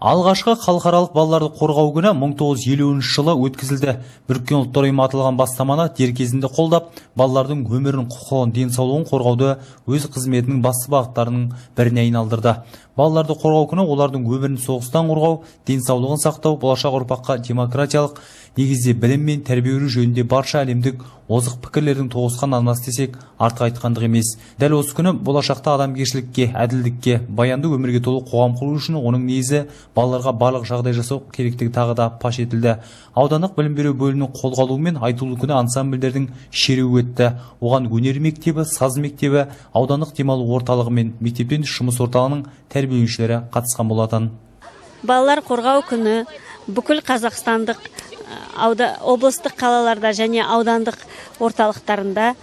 Алғашқы халықаралық балаларды қорғау күні 1950 жылы өткізілді. Біріккен ұлттар ұйымы аталған бастаманы дер кезінде қолдап, балалардың өмірін, құқығын, денсаулығын қорғауды өз қызметінің басты бағыттарының біріне айналдырды. Балаларды қорғау күні олардың өмірін соғыстан қорғау, денсаулығын сақтау, болашақ ұрпаққа демократиялық негізде білім мен тәрбие беру жөнінде барша әлемдік озық пікірлердің тоғысқан арнасы десек артық айтқандық емес. Дәл осы күні болашақта адамгершілікке, әділдікке, баянды өмірге толы қоғам құру үшін оның негізі балаларға барлық жағдай жасау керектігі тағы да паш етілді. Аудандық білім беру бөлімінің қолға алуымен айтулы күні ансамбльдердің шеруі өтті. Оған өнер мектебі, саз мектебі, аудандық демалу орталығы мен мектептен жұмыс орталығының тәрбиеленушілері қатысқан болатын. Балалар қорғау күні бүкіл қазақстандық облыстық қалаларда және аудандық орталықтарында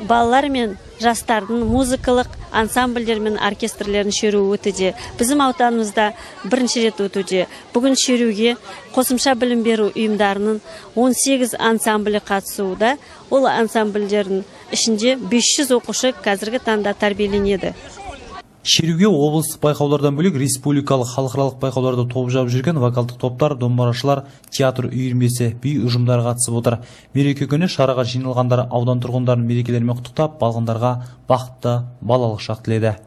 балалар мен жастардың музыкалық ансамбльдер мен оркестрлердің шеруі өтуде. Біздің ауданымызда бірінші рет өтуде. Бүгін шеруге қосымша білім беру ұйымдарының 18 ансамблі қатысуда. Ол ансамбльдердің ішінде 500 оқушы қазіргі таңда тәрбиеленеді. Шеруге облыстық байқаулардан бөлек республикалық халықаралық байқауларда топ жарып жүрген вокалдық топтар, домбырашылар, театр үйірмесі, би ұжымдары қатысып отыр. Мереке күні шараға жиналғандар аудан тұрғындарын мерекелерімен құттықтап, балғындарға бақытты балалық шақ тіледі.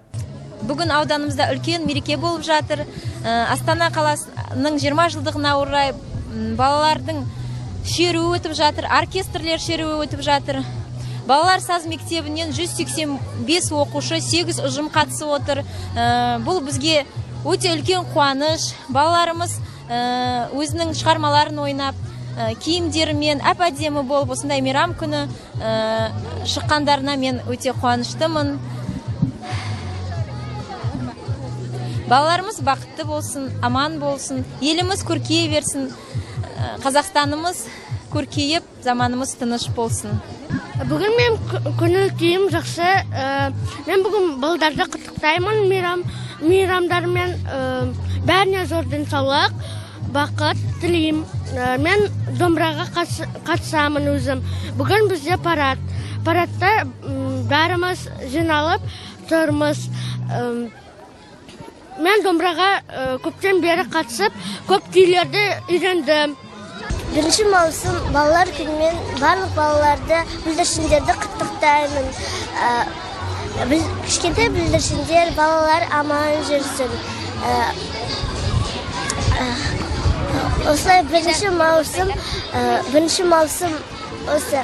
Бүгін ауданымызда үлкен мереке болып жатыр. Астана қаласының 20 жылдығына орай балалардың шеруі өтіп жатыр, оркестрлер шеруі өтіп жатыр. Балалар саз мектебінен 185 оқушы, 8 ұжым қатысып отыр. Бұл бізге өте үлкен қуаныш. Балаларымыз өзінің шығармаларын ойнап, киімдерімен әп-әдемі болып, осындай мейрам күні шыққандарына мен өте қуаныштымын. Балаларымыз бақытты болсын, аман болсын, еліміз көркейе берсін, Қазақстанымыз көркейіп, заманымыз тыныш болсын. Бүгін мен көңіл күйім жақсы. Мен бүгін балдарды құттықтаймын мейрамдармен. Бәріне зор денсаулық, бақыт тілеймін. Мен домбыраға қатысамын өзім. Бүгін бізде парад. Парадта бәріміз жиналып тұрмыз. Мен домбыраға көптен бері қатысып, көп күйлерді үйрендім. Бірінші маусым балалар күнімен барлық балаларды, бүлдіршіндерді құттықтаймын. Кішкентай бүлдіршіндер, балалар аман жүрсін. Осылай бірінші маусым осы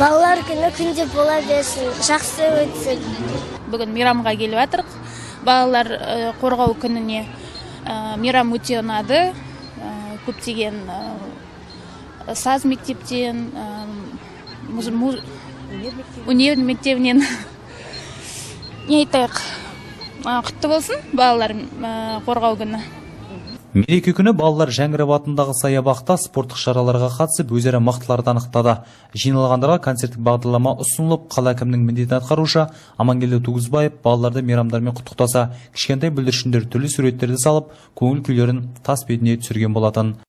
балалар күні күнде бола берсін, жақсы өтсін. Бүгін мейрамға келіп жатырық. Балалар қорғау күніне мейрам өте ұнады. Көптеген саз мектептен, өнер мектебінен не айтайық, құтты болсын балалар қорғау күні. Мереке күні балалар Жәңгіров атындағы саябақта спорттық шараларға қатысып, өзара мықтыларды анықтады. Жиналғандарға концерттік бағдарлама ұсынылып, қала әкімінің міндетін атқарушы Амангелді Туғызбаев балаларды мейрамдармен құттықтаса, кішкентай бүлдіршіндер түрлі суреттерді салып, көңіл күйлерін тас бетіне түсірген болатын.